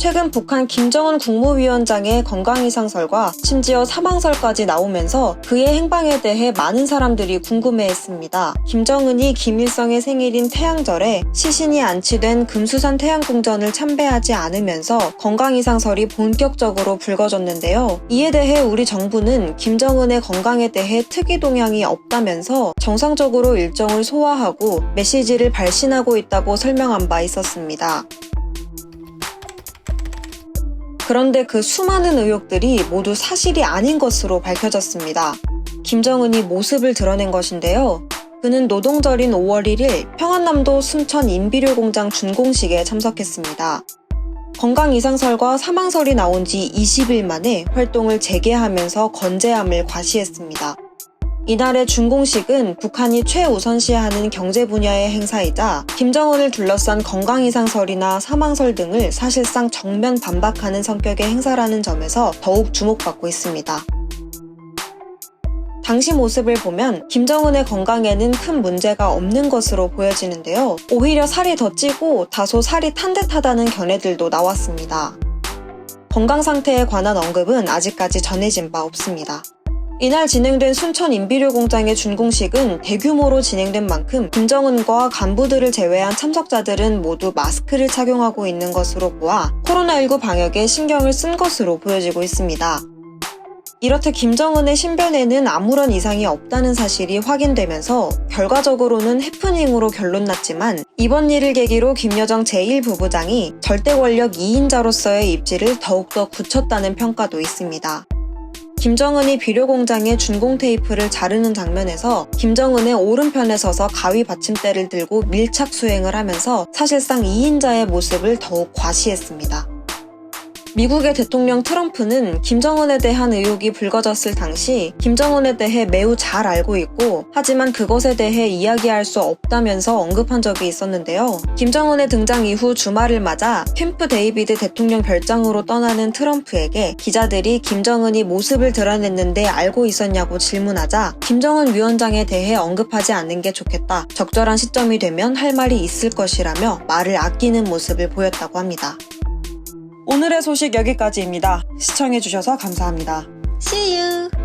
최근 북한 김정은 국무위원장의 건강이상설과 심지어 사망설까지 나오면서 그의 행방에 대해 많은 사람들이 궁금해했습니다. 김정은이 김일성의 생일인 태양절에 시신이 안치된 금수산 태양궁전을 참배하지 않으면서 건강이상설이 본격적으로 불거졌는데요. 이에 대해 우리 정부는 김정은의 건강에 대해 특이 동향이 없다면서 정상적으로 일정을 소화하고 메시지를 발신하고 있다고 설명한 바 있었습니다. 그런데 그 수많은 의혹들이 모두 사실이 아닌 것으로 밝혀졌습니다. 김정은이 모습을 드러낸 것인데요. 그는 노동절인 5월 1일 평안남도 순천 인비료 공장 준공식에 참석했습니다. 건강이상설과 사망설이 나온 지 20일 만에 활동을 재개하면서 건재함을 과시했습니다. 이날의 준공식은 북한이 최우선시하는 경제 분야의 행사이자 김정은을 둘러싼 건강이상설이나 사망설 등을 사실상 정면 반박하는 성격의 행사라는 점에서 더욱 주목받고 있습니다. 당시 모습을 보면 김정은의 건강에는 큰 문제가 없는 것으로 보여지는데요. 오히려 살이 더 찌고 다소 살이 탄 듯하다는 견해들도 나왔습니다. 건강 상태에 관한 언급은 아직까지 전해진 바 없습니다. 이날 진행된 순천 인비료 공장의 준공식은 대규모로 진행된 만큼 김정은과 간부들을 제외한 참석자들은 모두 마스크를 착용하고 있는 것으로 보아 코로나19 방역에 신경을 쓴 것으로 보여지고 있습니다. 이렇듯 김정은의 신변에는 아무런 이상이 없다는 사실이 확인되면서 결과적으로는 해프닝으로 결론났지만 이번 일을 계기로 김여정 제1부부장이 절대 권력 2인자로서의 입지를 더욱더 굳혔다는 평가도 있습니다. 김정은이 비료공장의 준공 테이프를 자르는 장면에서 김정은의 오른편에 서서 가위 받침대를 들고 밀착 수행을 하면서 사실상 2인자의 모습을 더욱 과시했습니다. 미국의 대통령 트럼프는 김정은에 대한 의혹이 불거졌을 당시 김정은에 대해 매우 잘 알고 있고 하지만 그것에 대해 이야기할 수 없다면서 언급한 적이 있었는데요. 김정은의 등장 이후 주말을 맞아 캠프 데이비드 대통령 별장으로 떠나는 트럼프에게 기자들이 김정은이 모습을 드러냈는데 알고 있었냐고 질문하자 김정은 위원장에 대해 언급하지 않는 게 좋겠다. 적절한 시점이 되면 할 말이 있을 것이라며 말을 아끼는 모습을 보였다고 합니다. 오늘의 소식 여기까지입니다. 시청해주셔서 감사합니다. See you!